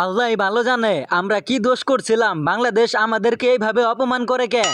আল্লাহই ভালো জানে আমরা কি দোষ করছিলাম, বাংলাদেশ আমাদেরকে এইভাবে অপমান করে কে?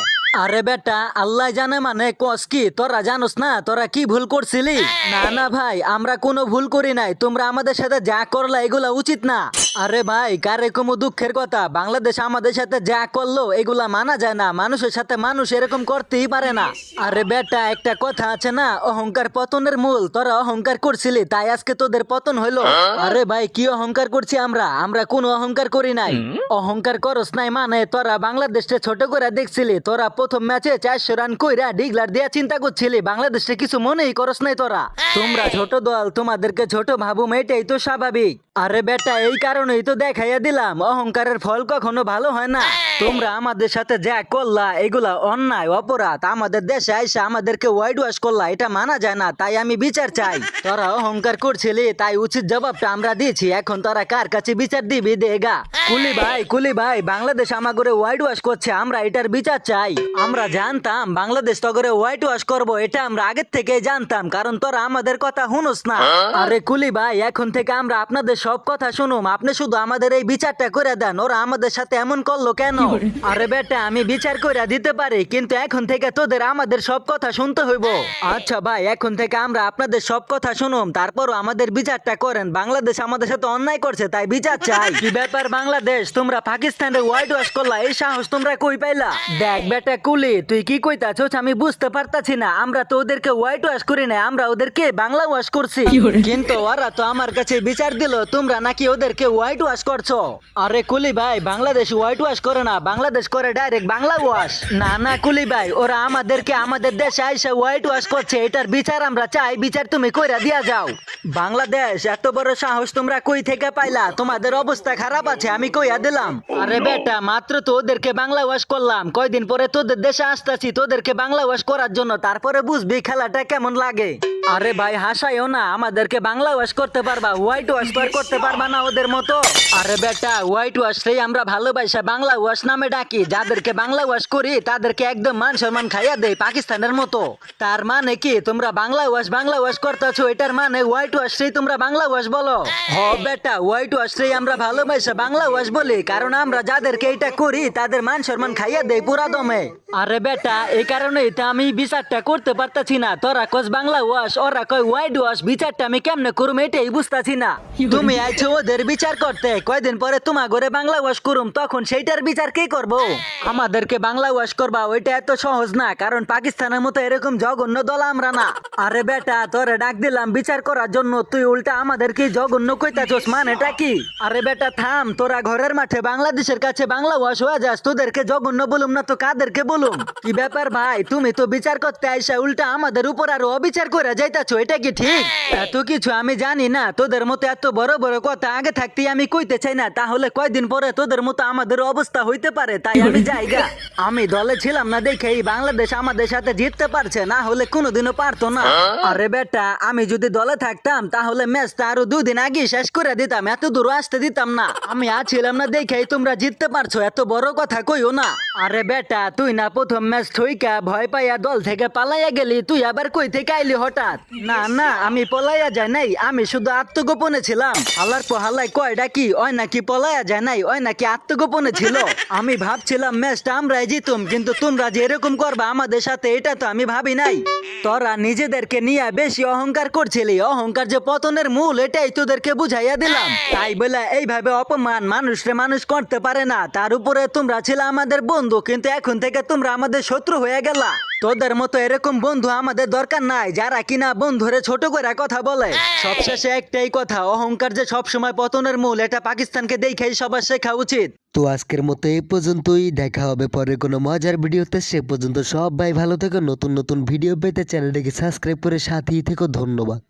আরে বেটা, আল্লাহ জানে মানে কস কি? তোরা জানোস না তোরা কি ভুল করছিলি? না না ভাই, আমরা কোনো ভুল করি নাই, তোমরা আমাদের সাথে যা করলা এগুলা উচিত না। আরে ভাই, কারে কোনো দুঃখের কথা, বাংলাদেশ আমাদের সাথে যা করলো এগুলা মানা যায় না, মানুষের সাথে মানুষ এরকম করতেই পারে না। আরে বেটা, একটা কথা আছে না, অহংকার পতনের মূল, তোরা অহংকার করছিলি তাই আজকে তোদের পতন হইলো। আরে ভাই, কি অহংকার করছি আমরা? আমরা কোনো অহংকার করি নাই। অহংকার করস নাই মানে তোরা বাংলাদেশকে ছোট করে দেখছিলি, তোরা প্রথম ম্যাচে 400 রান কইরা ডিগলার দিয়া চিন্তা করছিলি, বাংলাদেশে কিছু মনেই করস নাই তোরা। তোমরা ছোট দল, তোমাদেরকে ছোট ভাবুম, এটাই তো স্বাভাবিক। আরে বেটা, এই কারণেই তো দেখাইয়া দিলাম অহংকারের ফল কখনো ভালো হয় না। তোমরা আমাদের সাথে যা করলা এগুলা অন্যায় অপরাধ, আমাদের দেশে আইসা আমাদেরকে ওয়াইড ওয়াশ করলা, এটা মানা যায় না, তাই আমি বিচার চাই। তোরা অহংকার করছিলি তাই উচিত জবাবটা আমরা দিয়েছি, এখন তোরা কার কাছে বিচার দিবি দেগা। কুলি ভাই, বাংলাদেশ আমাগরে ওয়াইড ওয়াশ করছে, আমরা এটার বিচার চাই। আমরা জানতাম বাংলাদেশ তগরে ওয়াইড ওয়াশ করবো, এটা আমরা আগের থেকে জানতাম, কারণ তোরা আমাদের কথা শুনোস না। আরে কুলি ভাই, এখন থেকে আমরা আপনাদের সব কথা শুনুম, আপনি শুধু আমাদের এই বিচারটা করে দেন, ওরা আমাদের সাথে এমন করলো কেন? আরে বেটা, আমি বিচার করে দিতে পারি, কিন্তু এখন থেকে তোদের আমাদের সব কথা শুনতে হইব। আচ্ছা ভাই, এখন থেকে আমরা আপনাদের সব কথা শুনুম, তারপরও আমাদের বিচারটা করেন, বাংলাদেশ আমাদের সাথে অন্যায় করছে তাই বিচার চাই। কি ব্যাপার বাংলাদেশ, তোমরা পাকিস্তানের ওয়াইড ওয়াশ করলা, এই সাহস তোমরা কই পাইলা? দেখ বেটা কুলি, তুই কি কইতাছস আমি বুঝতে পারতাছি না, আমরা তো ওদেরকে ওয়াইড ওয়াশ করি না, আমরা ওদেরকে বাংলা ওয়াশ করছি, কিন্তু ওরা তো আমার কাছে বিচার দিল তোমরা নাকি ওদেরকে হোয়াইট ওয়াশ করছো। আরে কুলি ভাই, বাংলাদেশ হোয়াইট ওয়াশ করে না, বাংলাদেশ করে ডাইরেক্ট বাংলা ওয়াশ। না না কুলি ভাই, ওরা আমাদেরকে আমাদের দেশে আইসা হোয়াইট ওয়াশ করছে, এটার বিচার আমরা চাই, বিচার তুমি কইরা দিয়া যাও। বাংলাদেশ, এত বড় সাহস তোমরা কই থেকে পাইলা? তোমাদের অবস্থা খারাপ আছে আমি কইয়া দিলাম। আরে বেটা, মাত্র তো ওদেরকে বাংলা ওয়াশ করলাম, কয়দিন পরে তোদের দেশে আসতেছি তোদেরকে বাংলা ওয়াশ করার জন্য, তারপরে বুঝবি খেলাটা কেমন লাগে। আরে ভাই হাসাইও না, আমাদেরকে বাংলা ওয়াশ করতে পারবা, হোয়াইট ওয়াশ করতে পারবা না ওদের মতো। আরে বেটা, হোয়াইট ওয়াশ রে আমরা ভালোবাসা বাংলা ওয়াশ নামে ডাকি, যাদেরকে বাংলা ওয়াশ করি তাদেরকে একদম মান সম্মান খাইয়া দেই পাকিস্তানের মতো। তার মানে কি তোমরা বাংলা ওয়াশ করতেছো, এটার মানে হোয়াইট ওয়াশ রে তোমরা বাংলা ওয়াশ বলো? হ বেটা, হোয়াইট ওয়াশ রে আমরা ভালোবাসা বাংলা ওয়াশ বলি, কারণ আমরা যাদেরকে এটা করি তাদের মান সম্মান খাইয়া দেই পুরা দমে। আরে বেটা, এই কারণেই তো আমি বিচারটা করতে পারতাছি না, তোরা কস বাংলা ওয়াশ, ওরা কয় হোয়াইট ওয়াশ, বিচারটা আমি কেমনে করুম এটাই বুঝতাছি না। তুমি আইছো ওদের বিচার করতে, কয়দিন পরে তোমার ঘরে বাংলা ওয়াশ করুম, তখন সেইটার বিচার কে করবো? আমাদেরকে বাংলা ওয়াশ করবা ওইটা এত সহজ না, কারণ পাকিস্তানের মতো এরকম জঘন্য দল আমরা না। আরে বেটা, তোরে ডাক দিলাম বিচার করার জন্য, তুই উল্টা আমাদেরকে জঘন্য কইতাছস, মানেটা কি? আরে বেটা থাম, তোরা ঘরের মাঠে বাংলাদেশের কাছে বাংলা ওয়াশ হয়ে যাস, তোদেরকে জঘন্য বলুম না তো কাদেরকে বলুম? কি ব্যাপার ভাই, তুমি তো বিচার করতে আইসা উল্টা আমাদের উপর আরো অবিচার করে যাইতাছো, এটা কি ঠিক? এত কিছু আমি জানি না, তোদের মতো এত বড় বড় কথা আগে থাকতেই আমি কইতে চাই না, তাহলে কয়দিন পরে তোদের মতো আমাদের অবস্থা হইতে পারে, তাই আমি যাইগা। আমি দলে ছিলাম না দেখেই বাংলাদেশ আমাদের সাথে জিততে পারছে, না হলে কোনোদিনও পারতো না। আরে বেটা, আমি যদি দলে থাকতাম তাহলে ম্যাচটা আরো 2 দিন আগে শেষ করে দিতাম, এত দূর আসতে দিতাম না। আমি আছিলাম না দেখেই তোমরা জিততে পারছো, এত বড় কথা কইও না। আরে বেটা, তুই না প্রথম ম্যাচ থইকা ভয় পাইয়া দল থেকে পালাইয়া গেলি, তুই আবার কই থেকে আইলি হঠাৎ? না না, আমি পলাইয়া যাই নাই, আমি শুধু আত্মগোপনে ছিলাম। আল্লাহর পোহালাই কয়টা কি ওই নাকি পলাইয়া যায় নাই, ওই নাকি আত্মগোপনে ছিল। আমি ভাবছিলাম ম্যাচটা আমরাই জিতুম, কিন্তু তোমরা যে এরকম করবা আমাদের সাথে এটা তো আমি ভাবি নাই। তোরা নিজেদেরকে নিয়ে বেশি অহংকার করছিলি, অহংকার যে পতনের মূল এটাই তোদেরকে বুঝাইয়া দিলাম। তাই বলে এইভাবে অপমান মানুষরে মানুষ করতে পারে না, তার উপরে তোমরা ছিল আমাদের বন্ধু, কিন্তু এখন থেকে তোমরা আমাদের শত্রু হয়ে গেলা। তোদের মতো এরকম বন্ধু আমাদের দরকার নাই, যারা কিনা বন্ধুরে ছোট করে কথা বলে। সবশেষে একটাই কথা, অহংকার যে সবসময় পতনের মূল, এটা পাকিস্তানকে দেখেই সবার শেখা উচিত। তো আজকের মতো এই পর্যন্তই, দেখা হবে পরে কোনো মজার ভিডিওতে, সে পর্যন্ত সবাই ভালো থেকো। নতুন নতুন ভিডিও পেতে চ্যানেলটিকে সাবস্ক্রাইব করে সাথেই থেকো। ধন্যবাদ।